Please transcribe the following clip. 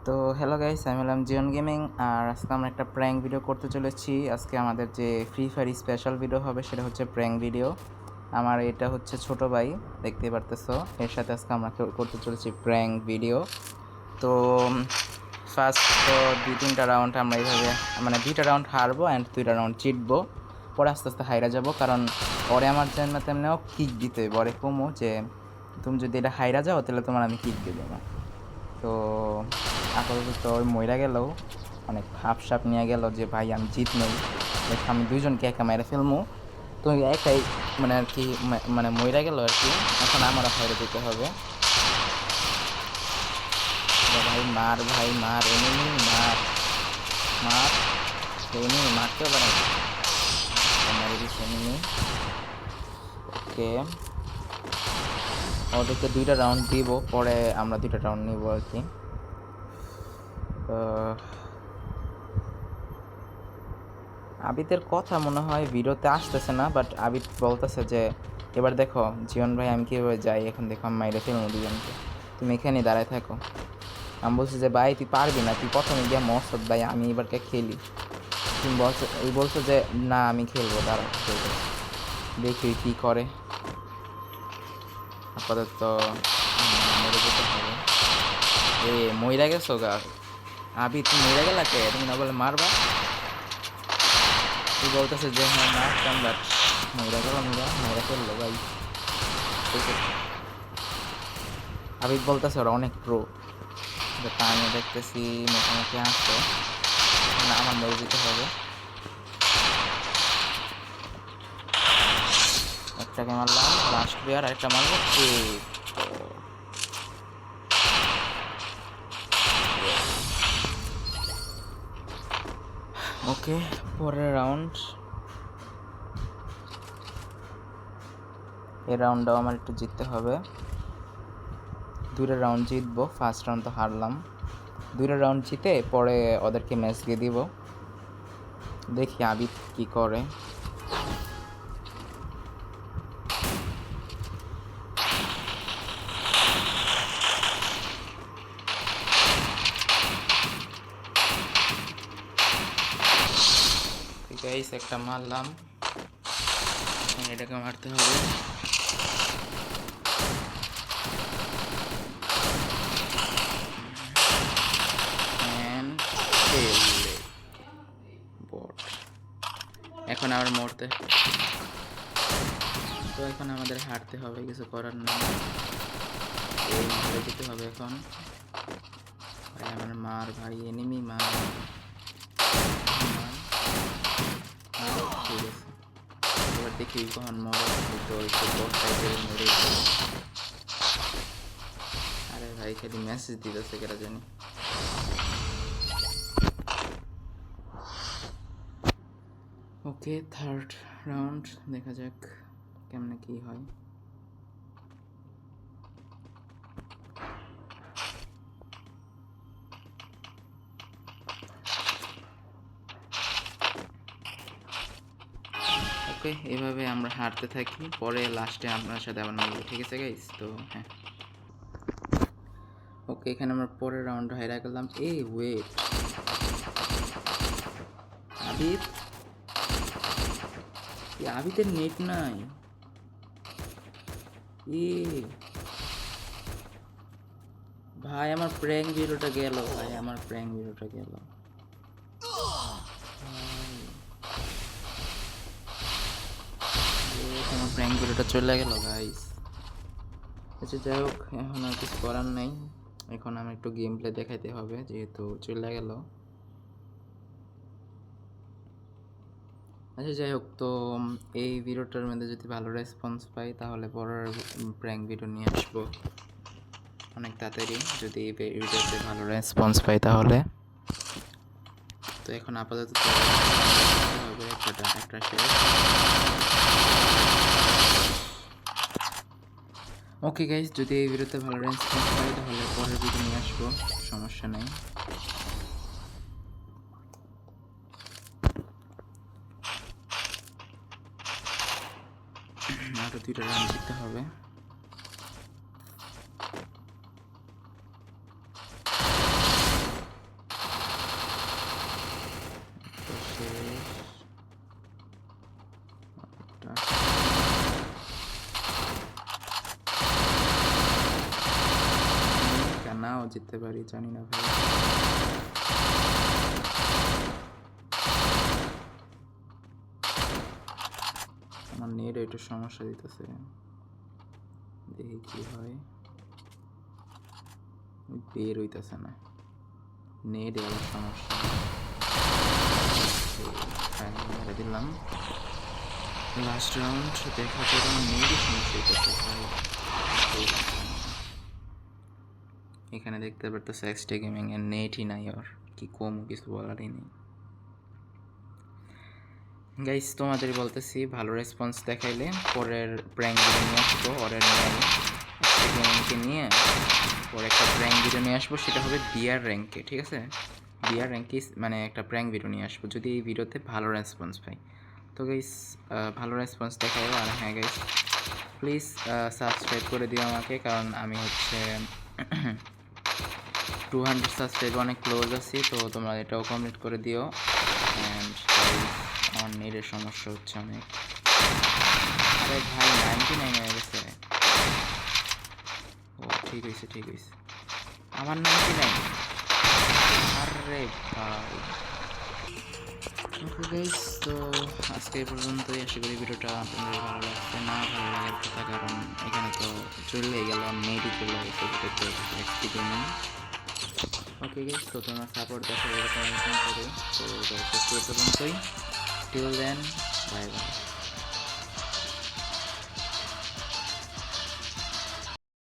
তো hello guys, আমি হলাম জিওন গেমিং। আর আজকে আমরা একটা প্র্যাঙ্ক ভিডিও করতে চলেছি। আজকে আমাদের যে ফ্রি ফায়ার স্পেশাল ভিডিও হবে সেটা হচ্ছে প্র্যাঙ্ক ভিডিও। আমার এটা হচ্ছে ছোট ভাই, দেখতে পারতেছো। এর সাথে আজকে আমরা করতে চলেছি প্র্যাঙ্ক ভিডিও। তো ফার্স্ট তো 2-3টা রাউন্ড আমরা এইভাবে মানে 2টা রাউন্ড হারবো অ্যান্ড 2টা রাউন্ড জিতবো। পরে আস্তে আস্তে হাইরা যাবো, কারণ ওরে আমার জন্য তেমনিও কিক দিতে বরে কমো যে তুমি যদি এটা হাইরা যাও তাহলে তোমার আমি কিক দিয়ে দেবো। তো আপাতত ওই মইরা গেলেও অনেক ভাব সাপ নিয়ে গেল যে ভাই আমি জিত নই, দেখো আমি দুইজনকে একা মেরে ফেলবো। তো একাই মানে আর কি মানে মইরা গেল আর কি। এখন আমারও হাইরে যেতে হবে। ভাই মার, ভাই মার, এনিমি মার, মার এনিমি মারতেও পারে না, মেরে দিচ্ছে এনিমি। ওকে, ওদেরকে 2টা রাউন্ড দিব, পরে আমরা 2টা রাউন্ড নিব আর কি। আবিদের কথা মনে হয় ভিডিওতে আসতেছে না, বাট আবিদ বলতেছে যে এবার দেখো জীবন ভাই আমি কীভাবে যাই, এখন দেখো আমি মাইরে ফেলবো দুজনকে, তুমি এখানেই দাঁড়ায় থাকো। আমি বলছি যে ভাই তুই পারবি না, তুই প্রথমে গিয়ে মরসদ ভাই, আমি এবারকে খেলি। তুমি বলছো যে না আমি খেলবো, দাঁড়াও দেখি কী করে। আপাতত মরে যেতে হবে। এ মইরা গেছো গা আবি, তুমি মইরা গেলা কে? তুমি না বলে মারবা? তুই বলতেছে যে হ্যাঁ মারতাম, বাট মইরা গেল, মইরা ফেললো ভাই। আবিদ বলতেছে ওরা অনেক প্রো, তা আমি দেখতেছি মোটামুটি আসছে না, আমার মরে যেতে হবে। একটাকে মারলাম, লাস্ট প্লেয়ার, আরেকটা মারবো। ওকে, পরের রাউন্ড। এই রাউন্ডটাও আমার একটু জিততে হবে। 2টা রাউন্ড জিতবো, ফার্স্ট রাউন্ড তো হারলাম। 2টা রাউন্ড জিতে পরে ওদেরকে ম্যাচ দিয়ে দিব, দেখি আবিদ কি করে। গাইস একটা মারলাম, এটাকে মারতে হবে। এখন আবার মরতে, তো এখন আমাদের হারতে হবে, কিছু করার নেই, এই মারে যেতে হবে এখন। ভাই আমার মার, ভাই এনিমি মার, ঠিক আছে। এবার দেখি কখন মরে, তো একটু বসাই মেরে। আরে ভাই খালি মেসেজ দিতেছে কেরা জানি। ওকে, থার্ড রাউন্ড, দেখা যাক কেমনে কি হয়। ওকে, এভাবে আমরা হারতে থাকি, পরে লাস্টে আপনার সাথে আবার মিলবো, ঠিক আছে গাইস? তো হ্যাঁ, ওকে, এখানে আমরা পরের রাউন্ড হাইরা গেলাম। ওয়েট, আবিদ, আবিদের নেট নাই। ভাই আমার প্র্যাঙ্ক ভিডিওটা গেল, ভাই আমার প্র্যাঙ্ক ভিডিওটা গেল। আমার প্র্যাঙ্ক ভিডিওটা চলে গেল গাইস। আচ্ছা যাই হোক, এখন আর কিছু করার নেই, এখন আমি একটু গেম প্লে দেখাইতে হবে যেহেতু চলে গেল। আচ্ছা যাই হোক, তো এই ভিডিওটার মধ্যে যদি ভালো রেসপন্স পাই তাহলে পরের প্র্যাঙ্ক ভিডিও নিয়ে আসবো অনেক তাড়াতাড়ি, যদি এই ভিডিওতে ভালো রেসপন্স পাই তাহলে। তো এখন আপাতত হবে একটা শেষ। ওকে গাইজ, যদি এই ভিডিওতে ভালো রেসপন্স পাই তাহলে পরের ভিডিও নিয়ে আসবো, সমস্যা নেই। আরও 2টা রান জিততে হবে। নাও জিততে পারি জানি না ভাই। আমার নেট একটু সমস্যা দিতেছে, দেখি কি হয়। বের হইতেছে না, নেট আবার সমস্যা। মেরে দিলাম লাস্ট রাউন্ড। দেখা যাবে নেটই সমস্যা হইতেছে ভাই। এখানে দেখতে পারতেছে এক্সট্রা গেমিং এর নেটই নাই, ওর কি কম কিছু বলারই নেই। গাইস তোমাদের বলতেছি, ভালো রেসপন্স দেখাইলে পরের প্র্যাঙ্ক ভিডিও নিয়ে আসবো। ওরের গেমিংকে নিয়ে পরে একটা প্র্যাঙ্ক ভিডিও নিয়ে আসবো, সেটা হবে বিয়ার র্যাঙ্কে, ঠিক আছে? বিয়ার র্যাঙ্কে মানে একটা প্র্যাঙ্ক ভিডিও নিয়ে আসবো যদি এই ভিডিওতে ভালো রেসপন্স পাই। তো গাইস ভালো রেসপন্স দেখাবো। আর হ্যাঁ গাইস প্লিজ সাবস্ক্রাইব করে দিও আমাকে, কারণ আমি হচ্ছে 200 সাবস্ক্রাইব অনেক ক্লোজ আছি, তো তোমরা এটাও কমপ্লিট করে দিও। অ্যান্ড আমার নেটের সমস্যা হচ্ছে অনেক। আরে ভাই 99 হয়ে গেছে। ও ঠিক হয়েছে ঠিক হয়েছে, আমার 99। আরে ভাই ওকে গাইস, তো আজকে এই পর্যন্তই। আশা করি ভিডিওটা আপনাদের ভালো লাগছে। না ভালো লাগার কথা, কারণ এখানে তো চলেই গেল, নেটই চলে গেছে এক্সপিরিয়েন্স। ওকে গাইস, তো তোমার সাপোর্ট দেখা এরকম করে। তো এই পর্যন্তই, টিল দেন বাই বাই।